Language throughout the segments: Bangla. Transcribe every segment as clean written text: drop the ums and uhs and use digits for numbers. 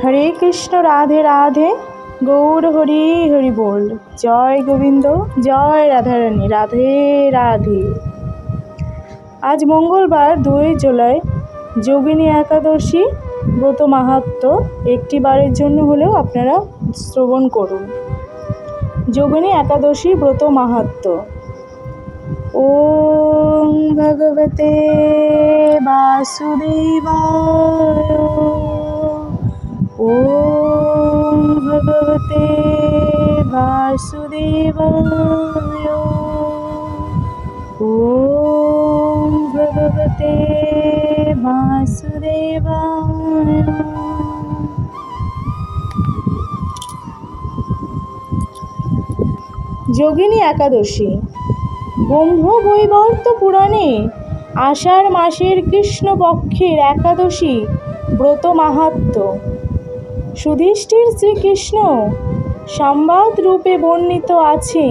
হরে কৃষ্ণ, রাধে রাধে, গৌর হরি হরি বল। জয় গোবিন্দ, জয় রাধারানী, রাধে রাধে। আজ মঙ্গলবার 2 জুলাই যোগিনী একাদশী ব্রত মাহাত্ম্য একটি বারের জন্য হলেও আপনারা শ্রবণ করুন। যোগিনী একাদশী ব্রত মাহাত্ম্য। ওম ভগবতে বাসুদেবায়, ওম ভগবতে বাসুদেবায়, ওম ভগবতে বাসুদেবায়। যোগিনী একাদশী ব্রহ্মবৈবর্ত পুরাণে আষাঢ় মাসের কৃষ্ণপক্ষের একাদশী ব্রত মাহাত্ম্য যুধিষ্ঠির শ্রীকৃষ্ণ সংবাদ রূপে বর্ণিত আছে।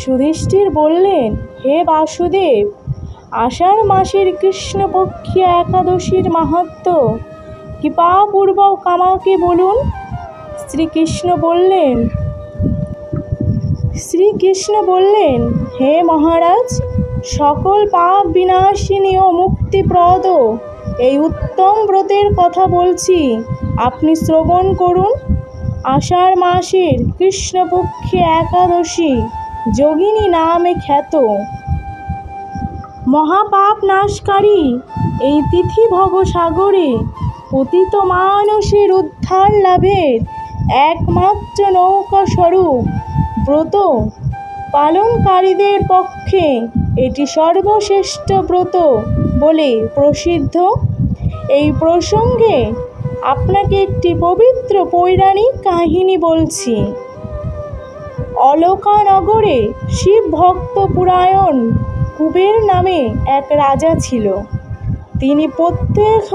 যুধিষ্ঠির বললেন, হে বাসুদেব, আষাঢ় মাসের কৃষ্ণপক্ষীয় একাদশীর মাহাত্ম্য কৃপাপূর্বক আমাকে বলুন। শ্রীকৃষ্ণ বললেন, হে মহারাজ, সকল পাপ বিনাশিনী ও মুক্তিপ্রদ এই উত্তম ব্রতের কথা বলছি, আপনি শ্রবণ করুন। আষাঢ় মাসের কৃষ্ণপক্ষে একাদশী যোগিনী নামে খ্যাত। মহাপাপ নাশকারী এই তিথি ভবসাগরে পতিত মানুষের উদ্ধার লাভের একমাত্র নৌকা স্বরূপ ব্রত পালনকারীদের পক্ষে এটি সর্বশ্রেষ্ঠ ব্রত বলে প্রসিদ্ধ। এই প্রসঙ্গে আপনাকে একটি পবিত্র পৌরাণিক কাহিনী বলছি। অলকানগরে শিব ভক্ত পুরায়ণ কুবের নামে এক রাজা ছিল। তিনি প্রত্যেহ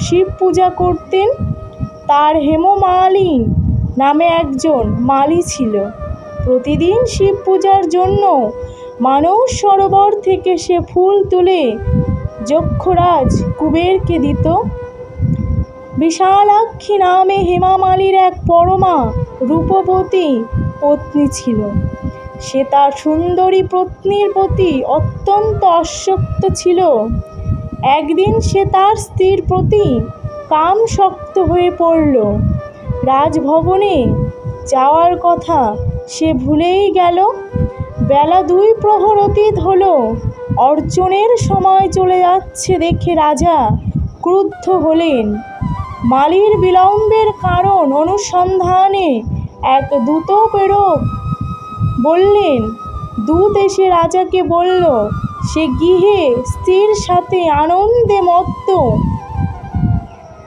শিব পূজা করতেন। তার হেমমালী নামে একজন মালী ছিল। প্রতিদিন শিব পূজার জন্য মানস সরোবর থেকে সে ফুল তুলে যক্ষরাজ কুবেরকে দিত। বিশালাক্ষী নামে হেমামালীর এক পরমা রূপবতী পত্নী ছিল। সে তার সুন্দরী পত্নীর প্রতি অত্যন্ত আসক্ত ছিল। একদিন সে তার স্ত্রীর প্রতি কামশক্ত হয়ে পড়ল। রাজভবনে যাওয়ার কথা সে ভুলেই গেল। বেলা 2 প্রহর অতীত হলো। অর্চনের সময় চলে যাচ্ছে দেখে রাজা ক্রুদ্ধ হলেন। মালীর বিলম্বের কারণ অনুসন্ধানে এক দূত প্রেরক বললেন। দূত এসে রাজাকে বলল, সে গৃহে স্ত্রীর সাথে আনন্দে মত্ত।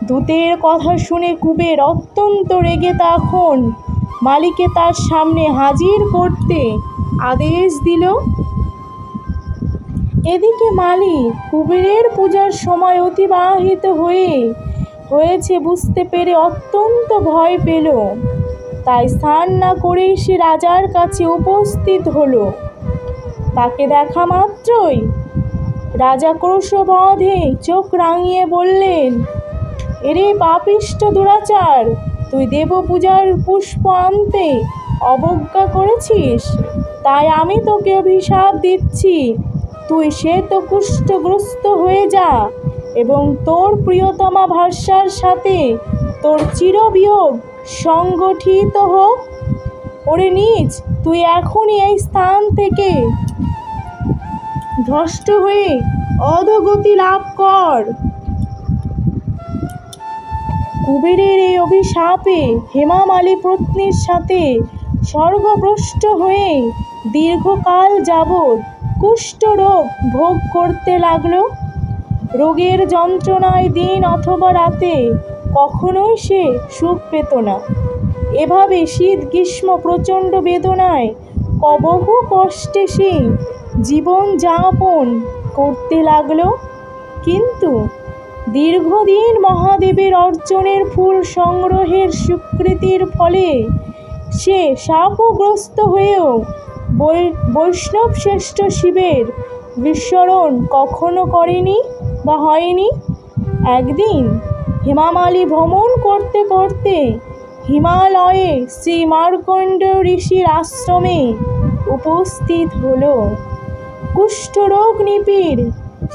দূতের কথা শুনে কুবের অত্যন্ত রেগে তখন মালীকে তার সামনে হাজির করতে আদেশ দিল। এদিকে মালী কুবেরের পূজার সময় অতিবাহিত হয়েছে বুঝতে পেরে অত্যন্ত ভয় পেল। তাই স্নান না করেই সে রাজার কাছে উপস্থিত হলো। তাকে দেখা মাত্রই রাজা ক্রোশবধে চোখ রাঙিয়ে বললেন, এরে পাপিষ্ঠ দুরাচার, তুই দেব পূজার পুষ্প আনতে অবজ্ঞা করেছিস, তাই আমি তোকে অভিশাপ দিচ্ছি। তুই কুষ্ঠগ্রস্ত হয়ে যা এবং তোর প্রিয়তমা ভার্যার সাথে তোর চিরবিয়োগ সংগঠিত হোক। ওরে নীচ, তুই এখনই এই স্থান থেকে ভ্রষ্ট হয়ে অধোগতি লাভ কর। কুবেরের এই অভিশাপে হেমামালী পত্নীর সাথে স্বর্গভ্রষ্ট হয়ে দীর্ঘকাল যাবৎ কুষ্ঠরোগ ভোগ করতে লাগল। রোগের যন্ত্রণায় দিন অথবা রাতে কখনোই সে সুখ পেত না। এভাবে শীত গ্রীষ্ম প্রচণ্ড বেদনায় বহু কষ্টে সে জীবন যাপন করতে লাগল। কিন্তু দীর্ঘদিন মহাদেবের অর্চনের ফুল সংগ্রহের স্বীকৃতির ফলে সে শাপগ্রস্ত হয়েও বৈষ্ণব শ্রেষ্ঠ শিবের বিস্মরণ কখনো করেনি বা হয়নি। একদিন হেমামালী ভ্রমণ করতে করতে হিমালয়ে শ্রী মার্কণ্ড ঋষির আশ্রমে উপস্থিত হলো। কুষ্ঠরোগ নিপীড়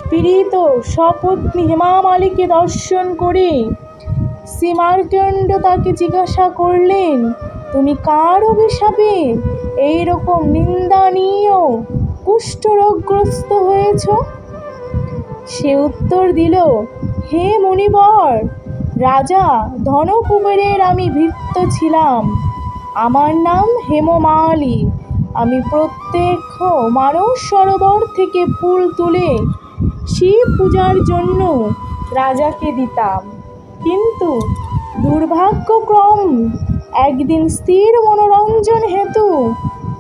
পীড়িত সপত্নী হেমামালিকে দর্শন করে শ্রী মার্কণ্ড তাকে জিজ্ঞাসা করলেন, তুমি কার অভিশাপে এইরকম নিন্দনীয় কুষ্ঠরোগগ্রস্ত হয়েছ? সে উত্তর দিল, হে মুনিবর, রাজা ধনকুবেরের আমি ভৃত্য ছিলাম। আমার নাম হেমমালী। আমি প্রত্যেক মানস সরোবর থেকে ফুল তুলে শিব পূজার জন্য রাজাকে দিতাম, কিন্তু দুর্ভাগ্যক্রম একদিন স্থির মনোরঞ্জন হেতু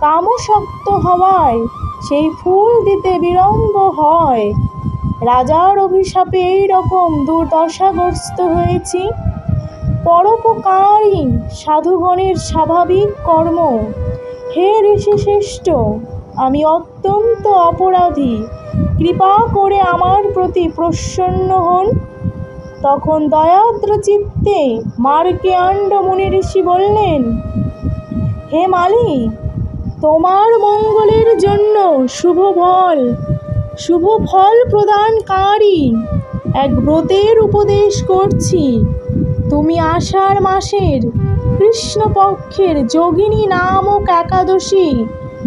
কামশক্ত হওয়ায় সেই ফুল দিতে বিলম্ব হয়। রাজার অভিশাপে এই রকম দুর্দশাগ্রস্ত হয়েছি। পরোপকারী সাধুগণের স্বাভাবিক কর্ম। হে ঋষিশ্রেষ্ঠ, আমি অত্যন্ত অপরাধী, কৃপা করে আমার প্রতি প্রসন্ন হন। তখন দয়াদ্র চিত্তে মার্কেয়াণ্ড মুনি ঋষি বললেন, হে মালি, তোমার মঙ্গলের জন্য শুভ ফল প্রদানকারী এক ব্রতের উপদেশ করছি। তুমি আষাঢ় মাসের কৃষ্ণপক্ষের যোগিনী নামক একাদশী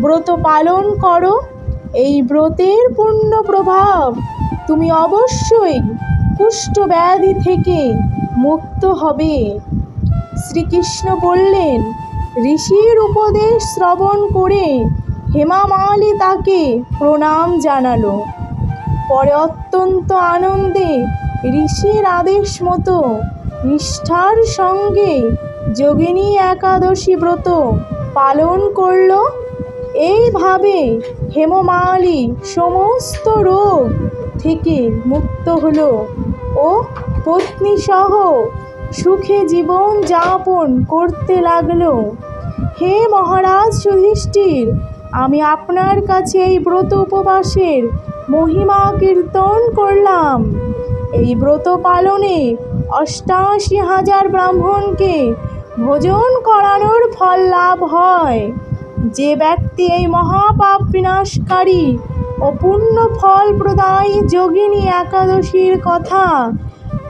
ব্রত পালন করো। এই ব্রতের পূর্ণ প্রভাব তুমি অবশ্যই কুষ্ঠব্যাধি থেকে মুক্ত হবে। শ্রীকৃষ্ণ বললেন, ঋষির উপদেশ শ্রবণ করে হেমামালী তাকে প্রণাম জানালো। পরে অত্যন্ত আনন্দে ঋষির আদেশ মতো নিষ্ঠার সঙ্গে যোগিনী একাদশী ব্রত পালন করল। এইভাবে হেমমালী সমস্ত রোগ থেকে মুক্ত হলো ও পত্নীসহ সুখে জীবন যাপন করতে লাগলো। হে মহারাজ যুধিষ্ঠির, আমি আপনার কাছে এই ব্রত উপবাসের মহিমা কীর্তন করলাম। এই ব্রত পালনে ৮৮,০০০ ব্রাহ্মণকে ভোজন করানোর ফল লাভ হয়। যে ব্যক্তি এই মহাপাপ বিনাশকারী ও পুণ্য ফল প্রদায়ী যোগিনী একাদশীর কথা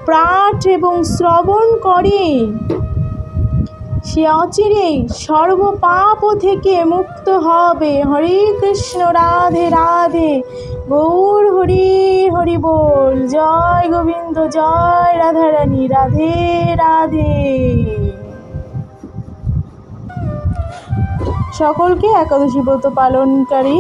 পাঠ এবং শ্রবণ করে, সে অচিরেই সর্বপাপ থেকে মুক্ত হবে। হরে কৃষ্ণ, রাধে রাধে, গৌর হরি হরি বল। জয় গোবিন্দ, জয় রাধারানী, রাধে রাধে। সকলকে একাদশী ব্রত পালনকারী